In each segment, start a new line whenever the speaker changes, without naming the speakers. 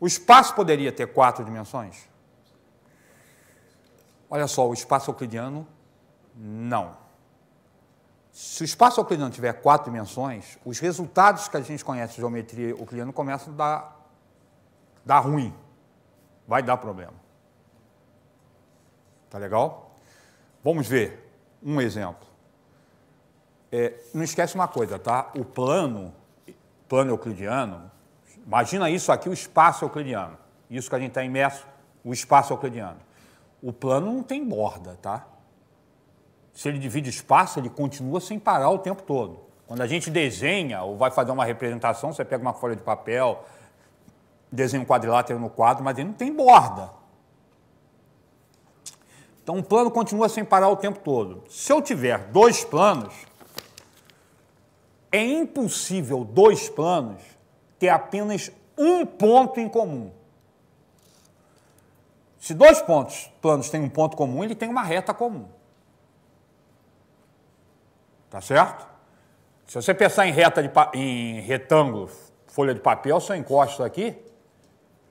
O espaço poderia ter 4 dimensões? Olha só, o espaço euclidiano, não. Se o espaço euclidiano tiver 4 dimensões, os resultados que a gente conhece de geometria euclidiana começam a dar ruim. Vai dar problema. Tá legal? Vamos ver um exemplo. Não esquece uma coisa, tá? O plano euclidiano, imagina isso aqui, o espaço euclidiano. Isso que a gente está imerso, o espaço euclidiano. O plano não tem borda, tá? Se ele divide espaço, ele continua sem parar o tempo todo. Quando a gente desenha ou vai fazer uma representação, você pega uma folha de papel, desenha um quadrilátero no quadro, mas ele não tem borda. Então, o plano continua sem parar o tempo todo. Se eu tiver 2 planos, é impossível 2 planos ter apenas um ponto em comum. Se 2 planos têm um ponto comum, ele tem uma reta comum. Tá certo? Se você pensar em retângulo, folha de papel, se eu encosto isso aqui,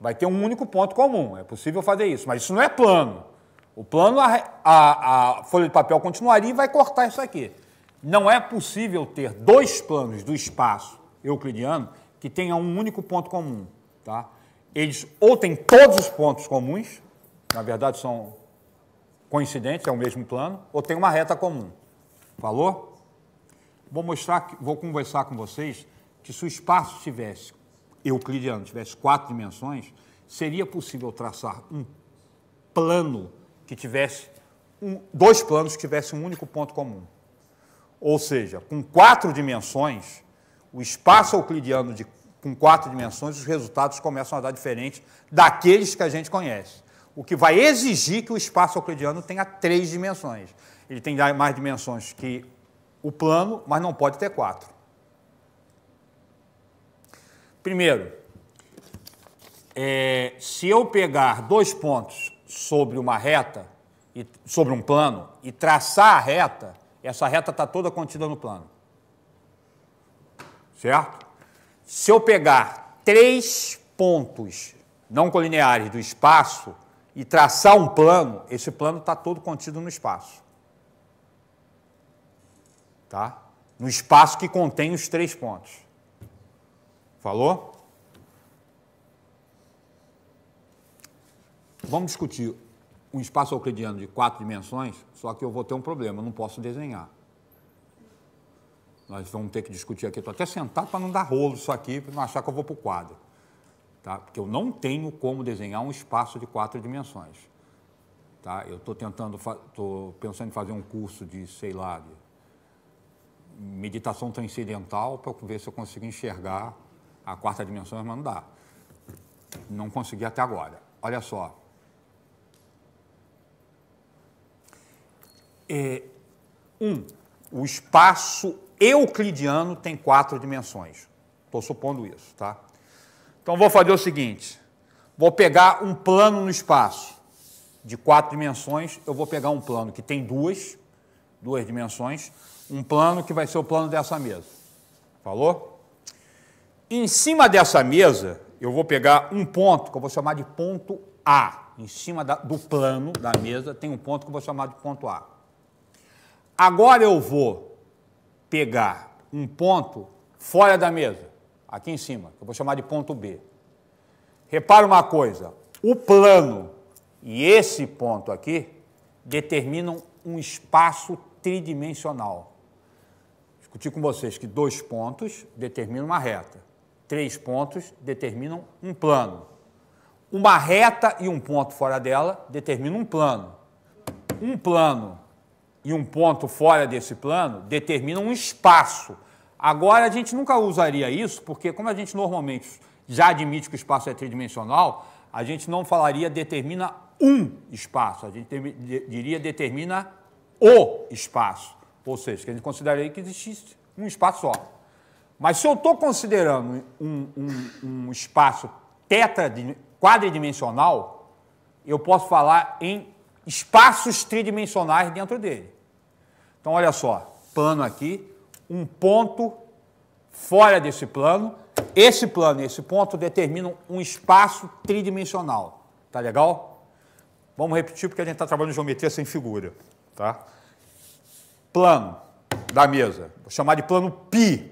vai ter um único ponto comum. É possível fazer isso, mas isso não é plano. O plano, a folha de papel continuaria e vai cortar isso aqui. Não é possível ter 2 planos do espaço euclidiano que tenham um único ponto comum. Tá? Eles ou têm todos os pontos comuns, na verdade são coincidentes, é o mesmo plano, ou tem uma reta comum. Falou? Vou conversar com vocês que se o espaço euclidiano tivesse 4 dimensões, seria possível traçar um plano que tivesse 2 planos que tivessem um único ponto comum. Ou seja, com 4 dimensões, o espaço euclidiano com 4 dimensões, os resultados começam a dar diferente daqueles que a gente conhece. O que vai exigir que o espaço euclidiano tenha 3 dimensões. Ele tem mais dimensões que o plano, mas não pode ter 4. Primeiro, se eu pegar 2 pontos sobre uma reta, sobre um plano, e traçar a reta, essa reta está toda contida no plano. Certo? Se eu pegar 3 pontos não colineares do espaço e traçar um plano, esse plano está todo contido no espaço. Tá? No espaço que contém os 3 pontos. Falou? Vamos discutir um espaço euclidiano de 4 dimensões, só que eu vou ter um problema, eu não posso desenhar. Nós vamos ter que discutir aqui, estou até sentado para não dar rolo isso aqui, para não achar que eu vou para o quadro. Tá? Porque eu não tenho como desenhar um espaço de 4 dimensões. Tá? Eu estou pensando em fazer um curso de, sei lá, de meditação transcendental para ver se eu consigo enxergar a 4ª dimensão, mas não dá. Não consegui até agora. Olha só. O espaço euclidiano tem 4 dimensões. Estou supondo isso, tá? Então, vou fazer o seguinte. Vou pegar um plano no espaço de 4 dimensões. Eu vou pegar um plano que tem duas dimensões. Um plano que vai ser o plano dessa mesa. Falou? Em cima dessa mesa, eu vou pegar um ponto que eu vou chamar de ponto A. Em cima do plano da mesa tem um ponto que eu vou chamar de ponto A. Agora eu vou pegar um ponto fora da mesa, aqui em cima, que eu vou chamar de ponto B. Repara uma coisa, o plano e esse ponto aqui determinam um espaço tridimensional. Discuti com vocês que 2 pontos determinam uma reta, 3 pontos determinam um plano. Uma reta e um ponto fora dela determinam um plano. Um plano e um ponto fora desse plano determinam um espaço. Agora, a gente nunca usaria isso, porque como a gente normalmente já admite que o espaço é tridimensional, a gente não falaria determina um espaço, a gente diria determina o espaço. Ou seja, que a gente consideraria que existisse um espaço só. Mas se eu estou considerando um espaço quadridimensional, eu posso falar em espaços tridimensionais dentro dele. Então, olha só, plano aqui, um ponto fora desse plano esse plano e esse ponto determinam um espaço tridimensional. Tá legal? Vamos repetir porque a gente está trabalhando geometria sem figura. Tá? Plano da mesa. Vou chamar de plano π.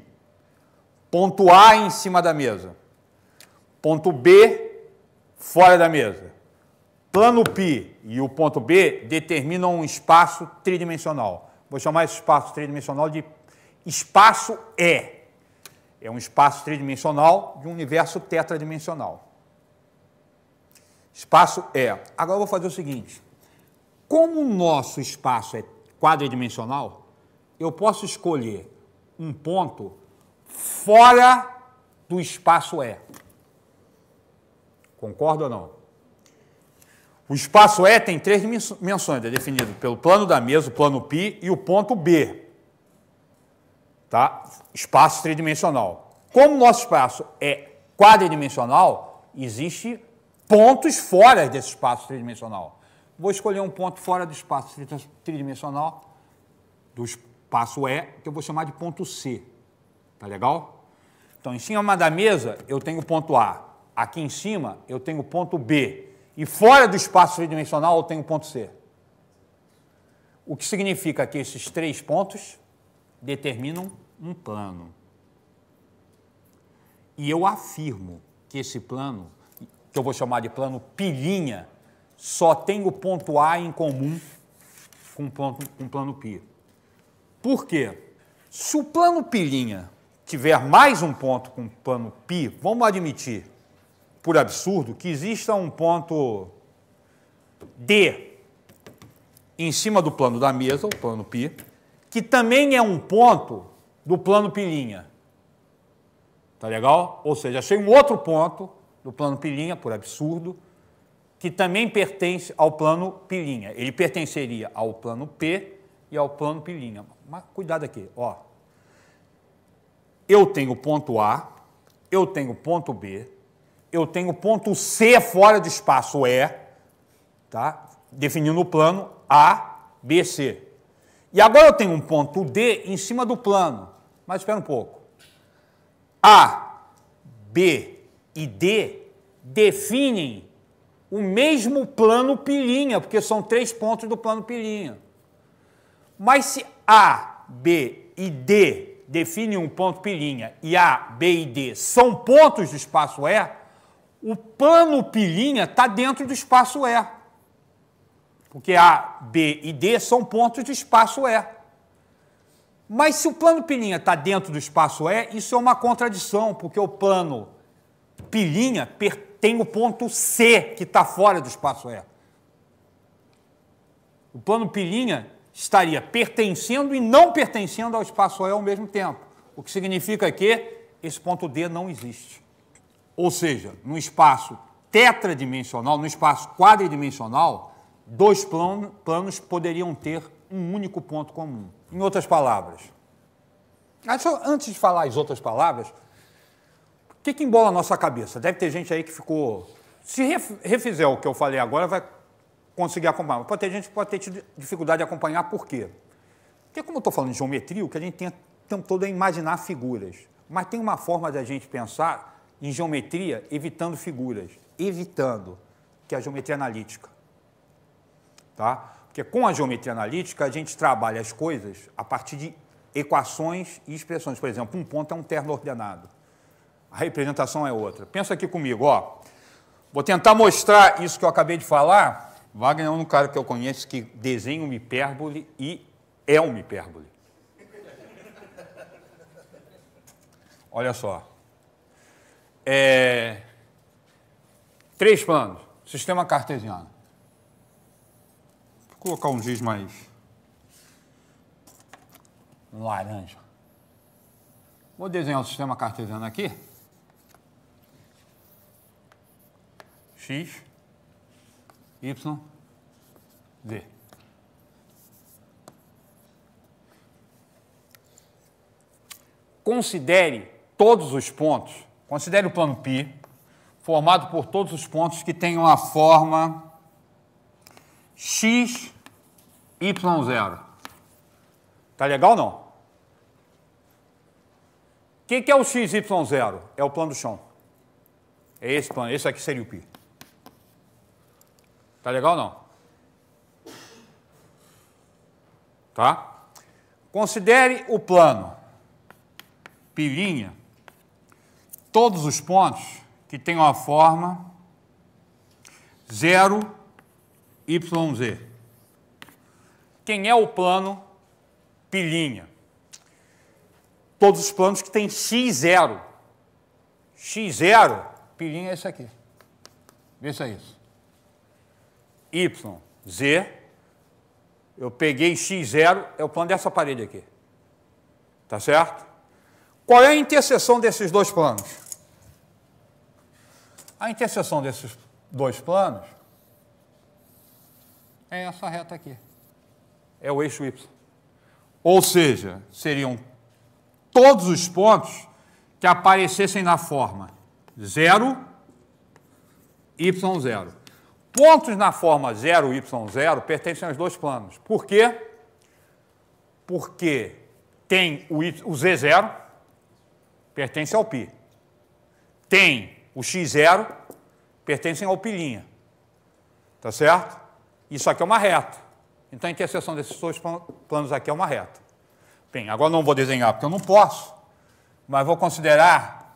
Ponto A em cima da mesa. Ponto B fora da mesa. Plano π e o ponto B determinam um espaço tridimensional. Vou chamar esse espaço tridimensional de espaço E. É um espaço tridimensional de um universo tetradimensional. Espaço E. Agora eu vou fazer o seguinte. Como o nosso espaço é quadridimensional, eu posso escolher um ponto fora do espaço E. Concorda ou não? O espaço E tem 3 dimensões, é definido pelo plano da mesa, o plano π e o ponto B. Tá? Espaço tridimensional. Como o nosso espaço é quadridimensional, existe pontos fora desse espaço tridimensional. Vou escolher um ponto fora do espaço tridimensional, do espaço E, que eu vou chamar de ponto C. Tá legal? Então, em cima da mesa, eu tenho o ponto A. Aqui em cima, eu tenho o ponto B. E fora do espaço tridimensional, eu tenho o ponto C. O que significa que esses 3 pontos determinam um plano. E eu afirmo que esse plano, que eu vou chamar de plano π', só tem o ponto A em comum com o plano π. Por quê? Se o plano π' tiver mais um ponto com o plano π, vamos admitir, por absurdo, que exista um ponto D em cima do plano da mesa, o plano π, que também é um ponto do plano π'. Tá legal? Ou seja, achei um outro ponto do plano π', por absurdo, que também pertence ao plano π'. Ele pertenceria ao plano P e ao plano π'. Mas cuidado aqui, ó. Eu tenho ponto A, eu tenho ponto B, eu tenho ponto C fora do espaço E, tá? Definindo o plano A, B, C. E agora eu tenho um ponto D em cima do plano. Mas espera um pouco. A, B e D definem o mesmo plano π', porque são 3 pontos do plano π'. Mas se A, B e D definem um ponto π' e A, B e D são pontos do espaço E, o plano π' está dentro do espaço E. Porque A, B e D são pontos do espaço E. Mas se o plano π' está dentro do espaço E, isso é uma contradição, porque o plano π' tem o ponto C, que está fora do espaço E. O plano π' estaria pertencendo e não pertencendo ao espaço E ao mesmo tempo, o que significa que esse ponto D não existe. Ou seja, no espaço tetradimensional, no espaço quadridimensional, 2 planos poderiam ter um único ponto comum. Em outras palavras, antes de falar as outras palavras, o que embola a nossa cabeça? Deve ter gente aí que ficou... Se refizer o que eu falei agora, vai conseguir acompanhar. Pode ter gente que pode ter tido dificuldade de acompanhar, por quê? Porque como eu estou falando de geometria, o que a gente tem o tempo todo é imaginar figuras. Mas tem uma forma de a gente pensar em geometria evitando figuras, que é a geometria analítica. Tá? Porque com a geometria analítica a gente trabalha as coisas a partir de equações e expressões. Por exemplo, um ponto é um terno ordenado. A representação é outra. Pensa aqui comigo, ó. Vou tentar mostrar isso que eu acabei de falar. Wagner é um cara que eu conheço que desenha uma hipérbole e é uma hipérbole. Olha só. 3 planos. Sistema cartesiano. Vou colocar um giz mais laranja. Vou desenhar o sistema cartesiano aqui. X, Y, Z. Considere todos os pontos, considere o plano π, formado por todos os pontos que tenham a forma x, y0. Tá legal ou não? que é o XY0? É o plano do chão. É esse plano, esse aqui seria o π. Tá legal ou não? Tá? Considere o plano π', todos os pontos que tenham a forma 0, YZ. Quem é o plano π'? Todos os planos que têm x0. x0, π' é esse aqui. Vê se é isso. YZ, eu peguei x0, é o plano dessa parede aqui. Tá certo? Qual é a interseção desses dois planos? A interseção desses dois planos é essa reta aqui. É o eixo Y. Ou seja, seriam todos os pontos que aparecessem na forma 0, Y0. Pontos na forma 0, Y0 pertencem aos dois planos. Por quê? Porque tem o Z0, pertence ao π. Tem o x0, pertencem ao π'. Tá certo? Isso aqui é uma reta. Então, a interseção desses dois planos aqui é uma reta. Bem, agora não vou desenhar porque eu não posso, mas vou considerar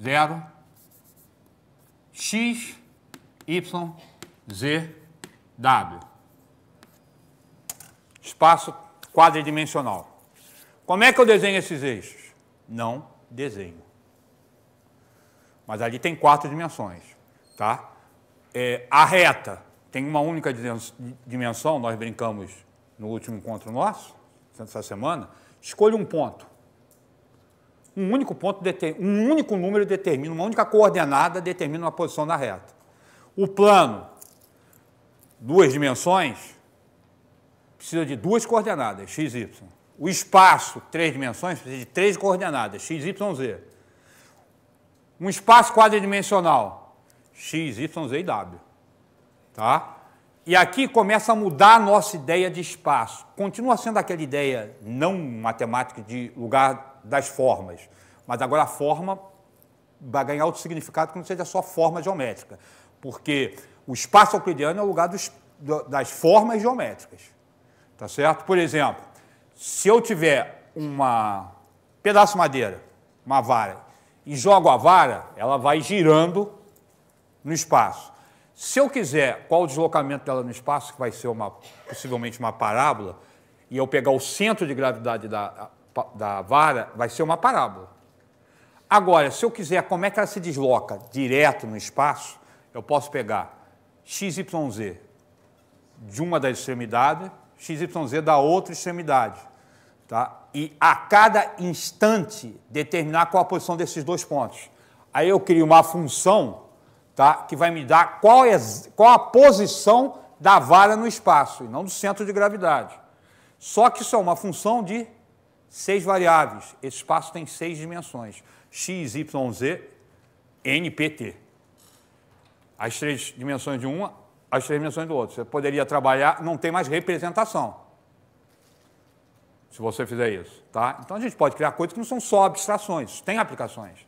0, x, y, z, w. Espaço quadridimensional. Como é que eu desenho esses eixos? Não desenho. Mas ali tem 4 dimensões. Tá? A reta tem uma única dimensão, nós brincamos no último encontro nosso, essa semana. Escolha um ponto. Um único ponto, um único número determina, uma única coordenada determina uma posição da reta. O plano, 2 dimensões, precisa de 2 coordenadas, x, y. O espaço, 3 dimensões, precisa de 3 coordenadas, x, y, z. Um espaço quadridimensional, x, y, z e w. Tá? E aqui começa a mudar a nossa ideia de espaço. Continua sendo aquela ideia não matemática de lugar das formas, mas agora a forma vai ganhar outro significado que não seja só forma geométrica, porque o espaço euclidiano é o lugar das formas geométricas. Tá certo? Por exemplo, se eu tiver um pedaço de madeira, uma vara, e jogo a vara, ela vai girando no espaço. Se eu quiser qual o deslocamento dela no espaço, que vai ser possivelmente uma parábola, e eu pegar o centro de gravidade da vara, vai ser uma parábola. Agora, se eu quiser como é que ela se desloca direto no espaço, eu posso pegar x, y, z de uma das extremidades, x, y, z da outra extremidade. Tá? E a cada instante determinar qual a posição desses dois pontos. Aí eu crio uma função, tá, que vai me dar qual a posição da vara no espaço, e não do centro de gravidade. Só que isso é uma função de 6 variáveis. Esse espaço tem 6 dimensões. X, Y, Z, N, P, T. As 3 dimensões de uma, as 3 dimensões do outro. Você poderia trabalhar, não tem mais representação, se você fizer isso. Tá? Então, a gente pode criar coisas que não são só abstrações, tem aplicações.